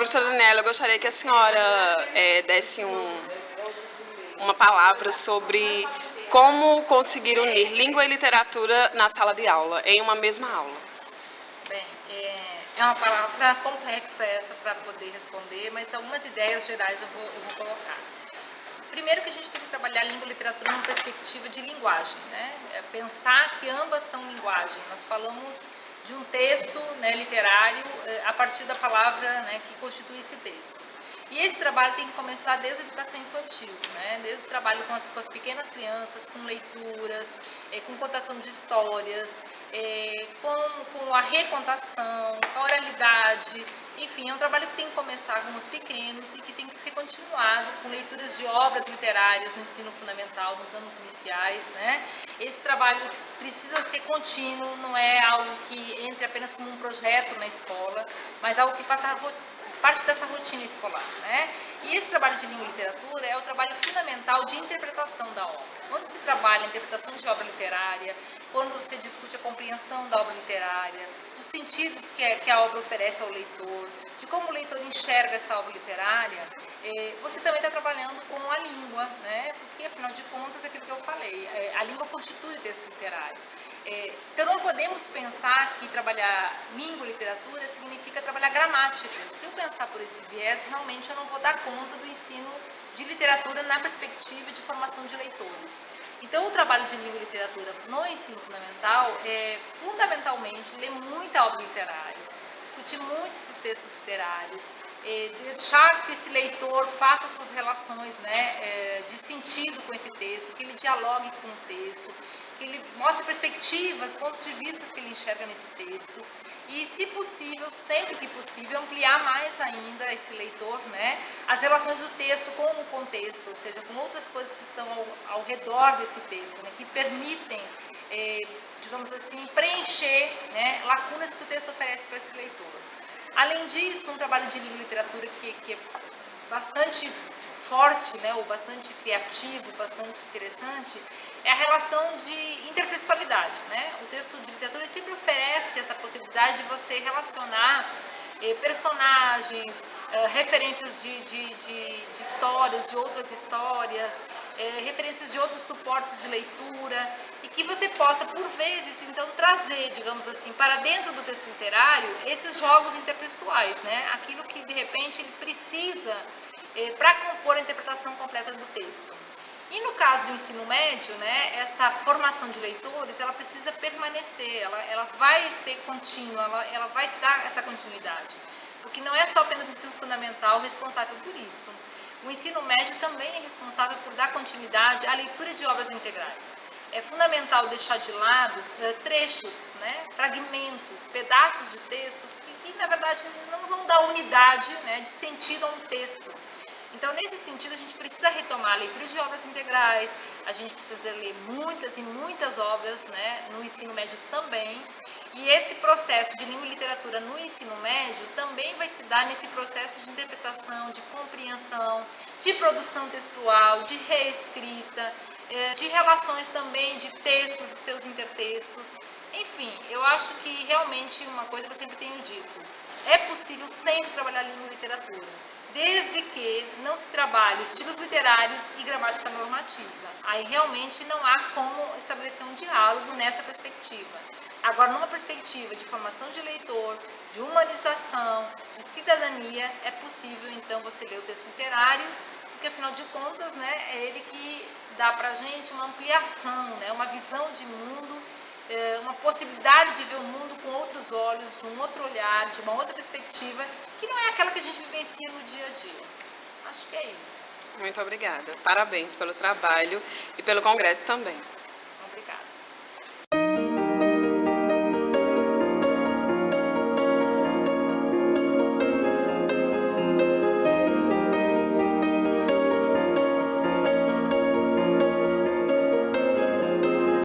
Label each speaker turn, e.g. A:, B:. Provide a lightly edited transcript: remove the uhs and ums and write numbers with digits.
A: Professora Daniela, eu gostaria que a senhora desse uma palavra sobre como conseguir unir língua e literatura na sala de aula, em uma mesma aula.
B: Bem, é uma palavra complexa essa para poder responder, mas algumas ideias gerais eu vou colocar. Primeiro que a gente tem que trabalhar língua e literatura numa perspectiva de linguagem, né? Pensar que ambas são linguagem. Nós falamos de um texto, né, literário a partir da palavra, né, que constitui esse texto. E esse trabalho tem que começar desde a educação infantil, né? Desde o trabalho com as pequenas crianças, com leituras, com contação de histórias, com a recontação, com a oralidade. Enfim, é um trabalho que tem que começar com os pequenos e que tem que ser continuado com leituras de obras literárias no ensino fundamental, nos anos iniciais, né? Esse trabalho precisa ser contínuo, não é algo que entre apenas como um projeto na escola, mas algo que faça parte dessa rotina escolar, né? E esse trabalho de língua e literatura é o trabalho fundamental de interpretação da obra. Quando se trabalha a interpretação de obra literária, quando você discute a compreensão da obra literária, dos sentidos que a obra oferece ao leitor, de como o leitor enxerga essa obra literária, você também está trabalhando com a língua, né? Porque, afinal de contas, é aquilo que eu falei, a língua constitui o texto literário. Então, não podemos pensar que trabalhar língua e literatura significa trabalhar gramática. Se eu pensar por esse viés, realmente eu não vou dar conta do ensino de literatura na perspectiva de formação de leitores. Então, o trabalho de língua e literatura no ensino fundamental é, fundamentalmente, ler muita obra literária, discutir muito esses textos literários, deixar que esse leitor faça suas relações, né, de sentido com esse texto, que ele dialogue com o texto, que ele mostre perspectivas, pontos de vista que ele enxerga nesse texto e, se possível, sempre que possível, ampliar mais ainda esse leitor, né, as relações do texto com o contexto, ou seja, com outras coisas que estão ao redor desse texto, né, que permitem, digamos assim, preencher, né, lacunas que o texto oferece para esse leitor. Além disso, um trabalho de língua e literatura que é bastante forte, né, ou bastante criativo, bastante interessante, é a relação de intertextualidade, né? O texto de literatura sempre oferece essa possibilidade de você relacionar personagens, referências de histórias, de outras histórias, referências de outros suportes de leitura, e que você possa, por vezes, então, trazer, digamos assim, para dentro do texto literário, esses jogos intertextuais, né? Aquilo que, de repente, ele precisa para compor a interpretação completa do texto. E no caso do ensino médio, né, essa formação de leitores, ela precisa permanecer, ela vai ser contínua, ela vai dar essa continuidade, porque não é só apenas o ensino fundamental responsável por isso. O ensino médio também é responsável por dar continuidade à leitura de obras integrais. É fundamental deixar de lado trechos, né, fragmentos, pedaços de textos que, na verdade, não vão dar unidade, né, de sentido a um texto. Então, nesse sentido, a gente precisa retomar a leitura de obras integrais, a gente precisa ler muitas e muitas obras, né, no ensino médio também. E esse processo de língua e literatura no ensino médio também vai se dar nesse processo de interpretação, de compreensão, de produção textual, de reescrita, de relações também de textos e seus intertextos. Enfim, eu acho que realmente uma coisa que eu sempre tenho dito, é possível sempre trabalhar língua e literatura, desde que não se trabalhe estilos literários e gramática normativa. Aí realmente não há como estabelecer um diálogo nessa perspectiva. Agora, numa perspectiva de formação de leitor, de humanização, de cidadania, é possível então você ler o texto literário, porque afinal de contas, né, é ele que dá para a gente uma ampliação, né, uma visão de mundo, uma possibilidade de ver o mundo com outros olhos, de um outro olhar, de uma outra perspectiva, que não é aquela que a gente vivencia no dia a dia. Acho que é isso.
A: Muito obrigada. Parabéns pelo trabalho e pelo congresso também.